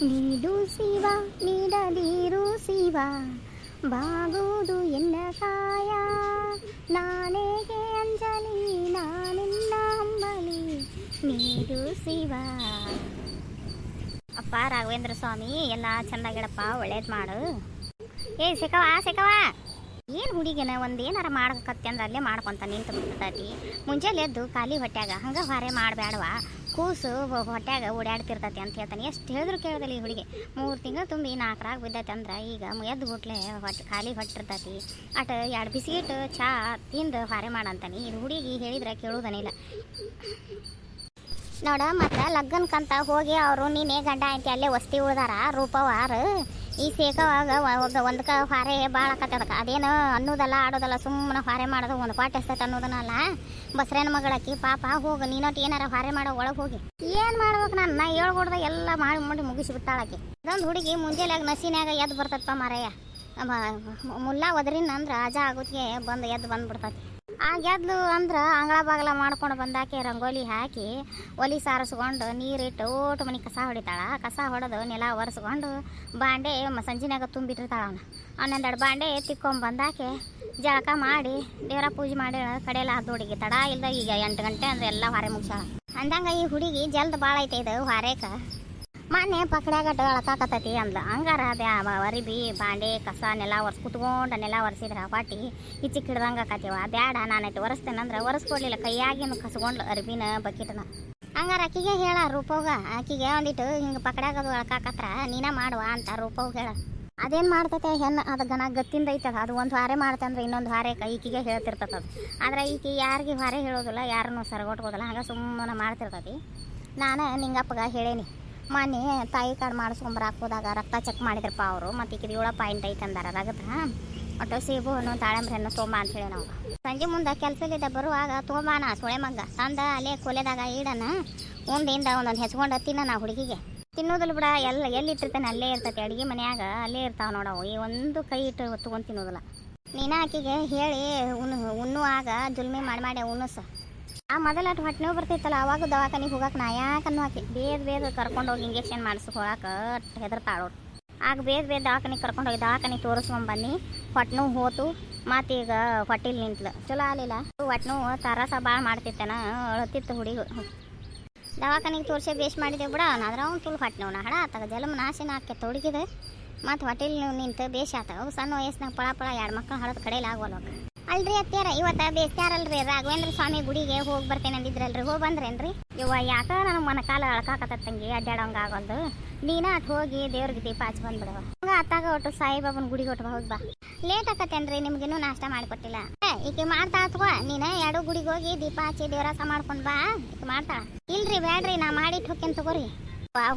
ನೀಡು ಶಿವ ನೀಡದಿರು ಶಿವ ಬಾಗುವುದು ಎನ್ನ ಕಾಯ ನಾನೇಗೆ ಅಂಜಲಿ ನಾನಿನ್ನ ಅಂಬಲಿ ನೀಡು ಶಿವ. ಅಪ್ಪ ರಾಘವೇಂದ್ರ ಸ್ವಾಮಿ ಎಲ್ಲ ಚೆಂದಾಗಿಡಪ್ಪ, ಒಳ್ಳೇದು ಮಾಡು. ಏ ಸಿಕ್ಕವ ಏನು ಹುಡುಗಿನ ಒಂದು ಏನಾರ ಮಾಡ್ಕತ್ತೆ ಅಂದ್ರೆ ಅಲ್ಲೇ ಮಾಡ್ಕೊತ ನಿಂತು ಬಿಡ್ತೈತಿ. ಮುಂಜಾನೆ ಎದ್ದು ಖಾಲಿ ಹೊಟ್ಯಾಗ ಹಂಗೆ ಹೊರೆ ಮಾಡಬೇಡವ, ಕೂಸು ಹೊಟ್ಯಾಗ ಓಡಾಡ್ತಿರ್ತೈತಿ ಅಂತ ಹೇಳ್ತಾನೆ. ಎಷ್ಟು ಹೇಳಿದ್ರು ಕೇಳೋದಿಲ್ಲ ಈ ಹುಡುಗಿ. 3 ತಿಂಗಳು ತುಂಬಿ 4 ಬಿದ್ದೈತೆ ಅಂದ್ರೆ ಈಗ ಎದ್ದು ಬಿಟ್ಲೆ ಖಾಲಿ ಹೊಟ್ಟಿರ್ತೈತಿ. ಅಟ 2 ಬಿಸ್ಕಿಟ್ ಚಾ ತಿಂದು ಹೊರೆ ಮಾಡಂತಾನೆ. ಇದು ಹುಡುಗಿ ಹೇಳಿದ್ರೆ ಕೇಳೋದನಿಲ್ಲ ನೋಡ. ಮತ್ತು ಲಗ್ನಕ್ಕಂತ ಹೋಗಿ ಅವರು ನೀನೇ ಗಂಡ ಐತಿ ಅಲ್ಲೇ ವಸ್ತಿ ಉಳ್ದಾರ ರೂಪವಾರ. ಈ ಸೇಕವಾಗ ಒಂದಕ್ಕೆ ಹೊರೆ ಭಾಳ ಆಕತ್ತದಕ್ಕೆ ಅದೇನು ಅನ್ನೋದಲ್ಲ ಆಡೋದಲ್ಲ, ಸುಮ್ಮನೆ ಹೊರೆ ಮಾಡೋದು ಒಂದು ಪಾಠ ಎಸ್ತೈತೆ ಅನ್ನೋದನ್ನಲ್ಲ. ಬಸ್ರೇನ ಮಗಳಕ್ಕಿ ಪಾಪ ಹೋಗು ನೀನೊಟ್ಟು ಏನಾರ ಹೊರೆ ಮಾಡೋ ಒಳಗೆ ಹೋಗಿ ಏನು ಮಾಡ್ಬೇಕು. ನಾ ಹೇಳ್ಕೊಡ್ದ ಎಲ್ಲ ಮಾಡಿ ಮುಗಿಸಿಬಿಟ್ಟಾಳಕ್ಕೆ. ಇದೊಂದು ಹುಡುಗಿ ಮುಂಜಾನೆ ನಸಿನ್ಯಾಗ ಎದ್ದು ಬರ್ತೈತಪ್ಪ ಮಾರಯ್ಯ. ಮುಲ್ಲಾ ಒದರಿನ ಅಂದ್ರೆ ಅಜಾ ಆಗೋತ್ತಿಗೆ ಬಂದು ಎದ್ದು ಬಂದುಬಿಡ್ತೈತಿ. ಆ ಗೆದ್ಲು ಅಂದ್ರೆ ಅಂಗಳ ಬಾಗಲ ಮಾಡ್ಕೊಂಡು ಬಂದಾಕೆ ರಂಗೋಲಿ ಹಾಕಿ ಒಲಿ ಸಾರಿಸ್ಕೊಂಡು ನೀರಿಟ್ಟು ಓಟು ಮನೆ ಕಸ ಹೊಡಿತಾಳ. ಕಸ ಹೊಡೆದು ನೆಲ ಒರೆಸ್ಕೊಂಡು ಬಾಂಡೆ ಸಂಜಿನಾಗ ತುಂಬಿಟ್ಟಿರ್ತಾಳ. ಅವನು 11 ಬಾಂಡೆ ತಿಕ್ಕೊಂಬಂದಾಕೆ ಜಳಕ ಮಾಡಿ ದೇವರ ಪೂಜೆ ಮಾಡಿ ಕಡೆಯೆಲ್ಲ ಹದ್ದು ಹುಡುಗಿ ತಡ ಇಲ್ದ ಈಗ 8 ಗಂಟೆ ಅಂದ್ರೆ ಎಲ್ಲ ಹೊರೆ ಮುಗಿಸಾಳ. ಅಂದಂಗೆ ಈ ಹುಡುಗಿ ಜಲ್ದ ಭಾಳ ಐತೆ ಇದು ಹೊರೇಕ. ಮೊನ್ನೆ ಪಕಡ್ಯಾಗ ಅಳಕಾಕತ್ತೈತಿ ಅಂದ್ಲ. ಹಂಗಾರ ಅರಿಬಿ ಬಾಂಡೆ ಕಸ ನೆಲ ಒರೆಸಿ ಕುತ್ಕೊಂಡು ನೆಲ ಒರೆಸಿದ್ರೆ ಪಾಟಿ ಹಿಚ್ಚಿಕ್ ಹಿಡ್ದಂಗೆ ಆಕತ್ತೀವ. ಬ್ಯಾಡ ನಾನೈತೆ ಒರೆಸ್ತೇನೆ ಅಂದ್ರೆ ಒರೆಸ್ಕೊಡ್ಲಿಲ್ಲ, ಕೈಯಾಗಿನ ಕಸ್ಕೊಂಡು ಅರಿಬಿನ ಬಕೆಟ್ನ. ಹಂಗಾರ ಆಕಿಗೆ ಹೇಳ ರೂಪವ್ಗ, ಆಕಿಗೆ ಒಂದಿಟ್ಟು ಹಿಂಗೆ ಪಕಡ್ಯಾಗದು ಅಳಕಾಕತ್ರ ನೀನ ಮಾಡುವ ಅಂತ ರೂಪವ್ ಹೇಳ. ಅದೇನು ಮಾಡ್ತೈತೆ ಹೆಣ್ಣು ಅದಕ್ಕೆ ನನಗೆ ಗೊತ್ತಿಂದ ಐತದ. ಅದು ಒಂದು ಹಾರೆ ಮಾಡ್ತಂದ್ರೆ ಇನ್ನೊಂದು ಹಾರೆ ಈಕಿಗೆ ಹೇಳ್ತಿರ್ತದ. ಆದ್ರೆ ಈಕಿ ಯಾರಿಗೆ ಹಾರೆ ಹೇಳೋದಿಲ್ಲ, ಯಾರನ್ನೂ ಸರಗೊಟ್ಕೋದಿಲ್ಲ, ಹಂಗೆ ಸುಮ್ಮನೆ ಮಾಡ್ತಿರ್ತೈತಿ. ನಾನು ನಿಂಗಪ್ಪಗ ಹೇಳೇನಿ ಮೊನ್ನೆ ತಾಯಿ ಕಾರ್ಡ್ ಮಾಡಿಸ್ಕೊಂಬರಾಕೋದಾಗ ರಕ್ತ ಚೆಕ್ ಮಾಡಿದ್ರಪ್ಪ ಅವರು. ಮತ್ತು ಈಕಿದು 7 ಪಾಯಿಂಟ್ ಐತೆ ಅಂದಾರ. ಅದಾಗತ್ತ ಒಟ್ಟು ಸೇಬು ಹಣ್ಣು ದಾಳಂಬ್ರಿ ಹಣ್ಣು ತೊಗೊಂಬ ಅಂತೇಳಿ ನಾವು ಸಂಜೆ ಮುಂದೆ ಕೆಲಸಲಿದ್ದ ಬರುವಾಗ ತೊಗೊಂಬಾನ ಸೊಳೆ ಮಗ್ಗ ತಂದ ಅಲ್ಲೇ ಕೊಲೆದಾಗ ಈಡನ ಉಂಡಿಂದ ಒಂದೊಂದು ಹೆಚ್ಕೊಂಡು ತಿನ್ನ ಹುಡುಗಿಗೆ ತಿನ್ನೋದಿಲ್ಲ ಬಿಡ. ಎಲ್ಲಿಟ್ಟಿರ್ತಾನೆ ಅಲ್ಲೇ ಇರ್ತೈತೆ ಅಡುಗೆ ಮನ್ಯಾಗ, ಅಲ್ಲೇ ಇರ್ತಾವೆ ನೋಡವು. ಈ ಒಂದು ಕೈ ಇಟ್ಟು ತೊಗೊಂಡು ತಿನ್ನೋದಿಲ್ಲ. ನೀನು ಆಕಿಗೆ ಹೇಳಿ ಉಣ್ಣುವಾಗ ಜುಲ್ಮಿ ಮಾಡಿ ಉಣ್ಣಸ. ಆ ಮೊದಲ ಹೊಟ್ಟೆ ನೋವು ಬರ್ತಿತ್ತಲ್ಲ ಅವಾಗ ದವಾಖಾನಿಗೆ ಹೋಗಕ್ಕೆ ನಾ ಯಾಕನ್ನು ಹಾಕಿ ಬೇಗ ಕರ್ಕೊಂಡೋಗಿ ಇಂಜೆಕ್ಷನ್ ಮಾಡಿಸ್ಕೊಳಕ್ಕೆ ಹೆದರ್ತಾಳೋರು. ಆಗ ಬೇಗ ದವಾಖಾನಿಗೆ ಕರ್ಕೊಂಡೋಗಿ ದವಾಖಾನಿಗೆ ತೋರಿಸ್ಕೊಂಬನ್ನಿ. ಹೊಟ್ಟೆ ನೋವು ಹೋತು. ಮತ್ತೀಗ ಹೊಟ್ಟಿಲ್ ನಿಂತ್ಲು. ಚಲೋ ಆಗಲಿಲ್ಲ. ಹೊಟ್ಟೆ ನೋವು ತರಸ ಭಾಳ ಮಾಡ್ತಿತ್ತೇನ, ಅಳತಿತ್ತು ಹುಡುಗಿ. ದವಾಖಾನಿಗೆ ತೋರಿಸಿ ಬೇಸ್ ಮಾಡಿದೆವು ಬಿಡ. ಆದ್ರೆ ಅವ್ನು ತುಳು ಹೊಟ್ಟೆ ನೋವು ಹಡ ಆತಾಗ ಜಲಮ ನಾಶನ ಹಾಕಿ ತೊಡಗಿದೆ. ಮತ್ತು ಹೊಟ್ಟೆಲ್ ನೀವು ನಿಂತು ಬೇಷ್ ಆತಾಗ. ಸಣ್ಣ ವಯಸ್ಸಿನಾಗ ಪಳ 2 ಮಕ್ಕಳು ಹಳದ ಕಡೆಯಲ್ಲಿ ಆಗೋಲ್ವ. ಅಲ್ರಿ ಅತ್ಯಾರ ಇವತ್ತು ಬೇಸ್ತಾರಲ್ರಿ ರಾಘವೇಂದ್ರ ಸ್ವಾಮಿ ಗುಡಿಗೆ ಹೋಗಿ ಬರ್ತೇನೆ ಅಂದಿದ್ರಲ್ರಿ, ಹೋಗಿ ಬಂದ್ರೇನ್ರಿ? ಇವ ಯಾಕ ನನಗೆ ಮೊನಕಾಲ ಅಳ್ಕಾಕತ್ತಂಗಿ ಅಡ್ಡಾಡೋಂಗೆ ಆಗೋದು. ನೀನ ಅಟ್ ಹೋಗಿ ದೇವ್ರಿಗೆ ದೀಪ ಹಚ್ಚಿ ಬಂದ್ಬಿಡವ. ಹಂಗ ಅತ್ತಾಗ ಒಟ್ಟು ಸಾಯಿಬಾಬನ ಗುಡಿಗೆ ಒಟ್ಟು ಹೋಗಿ ಬಾ. ಲೇಟ್ ಆಕತ್ತೇನ್ರಿ ನಿಮ್ಗಿನ್ನೂ ನಾಷ್ಟ ಮಾಡಿಕೊಟ್ಟಿಲ್ಲ. ಈಕೆ ಮಾಡ್ತಾ ಅಥವಾ ನೀನು 2 ಗುಡಿಗೆ ಹೋಗಿ ದೀಪ ಹಚ್ಚಿ ದೇವರಾಸ ಮಾಡ್ಕೊಂಡು ಬಾ. ಈಕೆ ಮಾಡ್ತಾಳ. ಇಲ್ರಿ ಬ್ಯಾಡ್ರಿ ನಾ ಮಾಡಿಟ್ಟು ಹೋಗ್ಯನ್ ತಗೋರಿ.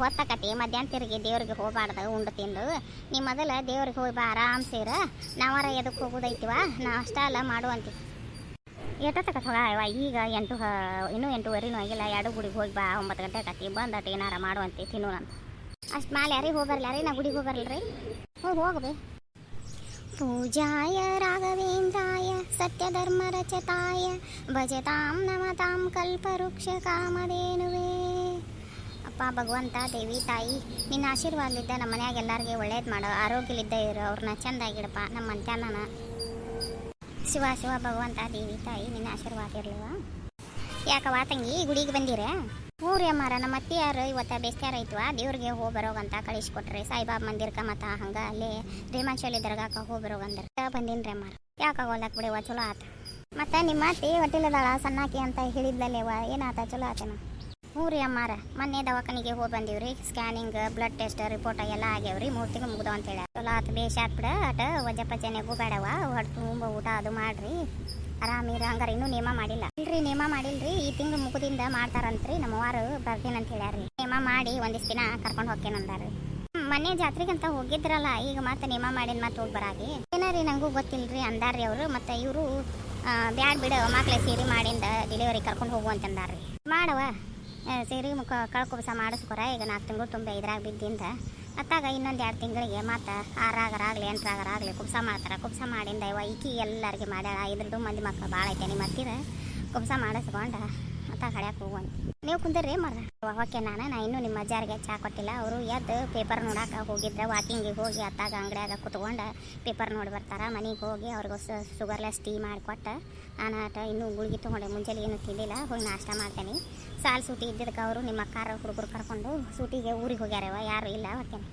ಹೊತ್ತಾಕತಿ ಮಧ್ಯಾಹ್ನ ತಿರುಗಿ ದೇವ್ರಿಗೆ ಹೋಗಬಾರ್ದು ಉಂಡು ತಿಂದು. ನೀ ಮೊದಲ ದೇವ್ರಿಗೆ ಹೋಗಿ ಬಾ ಆರಾಮ್ ಸೇರ. ನಾವಾರ ಎದಕ್ಕೆ ಹೋಗೋದೈತಿವ ನಾ ಅಷ್ಟ ಅಲ್ಲ ಮಾಡುವಂತಿ. ಎಷ್ಟೊತ್ತಕ ಇವ ಈಗ 8 ಇನ್ನೂ 8:15 ಆಗಿಲ್ಲ. 2 ಗುಡಿಗೆ ಹೋಗಿ ಬಾ. 9 ಗಂಟೆ ಆಕತಿ ಬಂದಟ್ಟು ಏನಾರ ಮಾಡುವಂತಿ ತಿನ್ನೋಣಂತ. ಅಷ್ಟು ಮೇಲೆ ಯಾರಿಗೆ ಹೋಗ್ಬರಲ್ಲ ರೀ. ನಾ ಗುಡಿಗೆ ಹೋಗ್ಬರಲ್ರಿ. ಹೋಗ್ಬೇ. ಪೂಜಾಯ ರಾಘವೇಂದ್ರಾಯ ಸತ್ಯಧರ್ಮ ರಚತಾಯ ಭಜತಾಂ ನಮತಾಂ ಕಲ್ಪವೃಕ್ಷ ಕಾಮಧೇನುವೇ. ಅಪ್ಪ ಭಗವಂತ ದೇವಿ ತಾಯಿ ನಿನ್ನ ಆಶೀರ್ವಾದಲಿದ್ದ ನಮ್ಮ ಮನ್ಯಾಗ ಎಲ್ಲರಿಗೆ ಒಳ್ಳೇದು ಮಾಡೋ, ಆರೋಗ್ಯಲಿದ್ದ ಇರೋ, ಅವ್ರನ್ನ ಚೆಂದಾಗಿಡಪ್ಪ. ನಮ್ಮ ಮಂತ್ಯಾನ ಶಿವ ಭಗವಂತ ದೇವಿ ತಾಯಿ ನಿನ್ನ ಆಶೀರ್ವಾದ ಇರಲಿವ. ಯಾಕವ ತಂಗಿ ಗುಡಿಗೆ ಬಂದಿರ? ಊರಿ ಅಮ್ಮಾರ ನಮ್ಮ ಅತ್ತಿಯಾರು ಇವತ್ತು ಬೇಸ್ತ್ಯಾರ ಐತ್ವ ದೇವ್ರಿಗೆ ಹೋಗಿ ಬರೋಗಂತ ಕಳಿಸ್ಕೊಟ್ರಿ. ಸಾಯಿಬಾಬಾ ಮಂದಿರಕ್ಕೆ ಮತ್ತು ಹಂಗೆ ಅಲ್ಲೇ ರೇಮಾಂಶಲಿ ದರ್ಗಾಕ ಹೋಗಿ ಬರೋಗಂದ್ರೆ ಬಂದಿನ್ರಿ ಅಮ್ಮಾರ. ಯಾಕಾಗೋಲ್ಲಕ್ಕೆ ಬಿಡಿವ ಚಲೋ ಆತ. ಮತ್ತು ನಿಮ್ಮ ಅತ್ತಿ ಹೊಟ್ಟಿಲದಾಳ ಸಣ್ಣಾಕಿ ಅಂತ ಹೇಳಿದ್ಲಲ್ಲೇವ, ಏನಾತ ಚಲೋ ಆತೇನ? ಹ್ಞೂ ರೀ ಅಮ್ಮಾರ ಮೊನ್ನೆ ದವಾಖಾನಿಗೆ ಹೋಗಿ ಬಂದೀವ್ರಿ. ಸ್ಕ್ಯಾನಿಂಗ್ ಬ್ಲಡ್ ಟೆಸ್ಟ್ ರಿಪೋರ್ಟ್ ಎಲ್ಲ ಆಗ್ಯಾವ್ರಿ. 3 ತಿಂಗಳು ಮುಗ್ದವ ಅಂತೇಳಿ ಚಲೋ ಆತ. ಬೇಷ್ ಆತ್ ಬಿಡ. ಅಟ ವಜಪಚನೆಗೂ ಬೇಡವ. ಹೊಟ್ಟೆ ತುಂಬ ಊಟ ಅದು ಮಾಡ್ರಿ ಆರಾಮಿರ. ಹಂಗಾರ ಇನ್ನೂ ನೇಮ ಮಾಡಿಲ್ಲ ಇಲ್ರಿ? ನೇಮ ಮಾಡಿಲ್ರಿ. ಈ ತಿಂಗಳು ಮುಗುದಿಂದ ಮಾಡ್ತಾರಂತ್ರಿ. ನಮ್ಮವಾರು ಬರ್ತೀನಂತ ಹೇಳ್ಯಾರ್ರಿ. ನೇಮ ಮಾಡಿ ಒಂದಿಷ್ಟು ದಿನ ಕರ್ಕೊಂಡು ಹೋಗ್ತೇನಂದಾರ್ರಿ. ಮೊನ್ನೆ ಜಾತ್ರೆಗಂತ ಹೋಗಿದ್ರಲ್ಲ, ಈಗ ಮತ್ತೆ ನೇಮ ಮಾಡಿನ ಮತ್ತೆ ಹೋಗಿ ಬರಾಗಿ ಏನಾರಿ ನಂಗೂ ಗೊತ್ತಿಲ್ರಿ ಅಂದಾರ್ರಿ ಅವರು. ಮತ್ತು ಇವರು ಬ್ಯಾಡ್ ಬಿಡ ಮಕ್ಳೆ ಸೀರೆ ಮಾಡಿಂದ ಡೆಲಿವರಿ ಕರ್ಕೊಂಡು ಹೋಗುವಂತಂದಾರ್ರಿ. ಮಾಡವ ಸೀರೆ ಕಳ್ಕೊಬಸ ಮಾಡಿಸ್ಕೊರ. ಈಗ 4 ತಿಂಗಳು ತುಂಬ ಇದ್ರಾಗ ಬಿದ್ದಿಂದ ಅತ್ತಾಗ ಇನ್ನೊಂದು 2 ತಿಂಗಳಿಗೆ ಮತ್ತು 6ರಾಗರಾಗಲಿ 8ರಾಗರಾಗಲಿ ಕುಬ್ಸ ಮಾಡ್ತಾರೆ. ಕುಬ್ಸ ಮಾಡಿಂದ ಇವ ಈಕಿ ಎಲ್ಲರಿಗೆ ಮಾಡ್ಯಾಳ. 5 ಮಂದಿ ಮಕ್ಕಳು ಭಾಳ ಐತೆ. ನಿಮ್ಮ ಹತ್ತಿರ ಕುಬ್ಸ ಮಾಡಿಸ್ಕೊಂಡು ಅತ್ತಾಗ ಹಡ್ಯಾಕೆ ಹೋಗುವಂತ ನೀವು ಕುಂದಿರ್ರಿ ಮರ ಓಕೆ ನಾ ಇನ್ನೂ ನಿಮ್ಮ ಅಜ್ಜಾರಿಗೆ ಚಾ ಕೊಟ್ಟಿಲ್ಲ ಅವರು ಎದ್ದು ಪೇಪರ್ ನೋಡಕ್ಕೆ ಹೋಗಿದ್ರೆ ವಾಕಿಂಗಿಗೆ ಹೋಗಿ ಅತ್ತಾಗ ಅಂಗಡಿಯಾಗ ಕುತ್ಕೊಂಡು ಪೇಪರ್ ನೋಡಿ ಬರ್ತಾರೆ ಮನೆಗೆ ಹೋಗಿ ಅವ್ರಿಗೆ ಶುಗರ್ಲೆಸ್ ಟೀ ಮಾಡಿಕೊಟ್ಟು ನಾನು ಇನ್ನೂ ಗುಳಿಗೆ ತೊಗೊಂಡೆ ಮುಂಜಾನೆ ಏನು ತಿಂದಿಲ್ಲ ಹೋಗಿ ನಾಷ್ಟ ಮಾಡ್ತೇನೆ ಸಾಲು ಸೂಟಿ ಇದ್ದಿದ್ದಕ್ಕೆ ಅವರು ನಿಮ್ಮ ಅಕ್ಕಾರ ಹುಡುಗರು ಕರ್ಕೊಂಡು ಸೂಟಿಗೆ ಊರಿಗೆ ಹೋಗ್ಯಾರವ ಯಾರು ಇಲ್ಲ ಓಕೆನಾ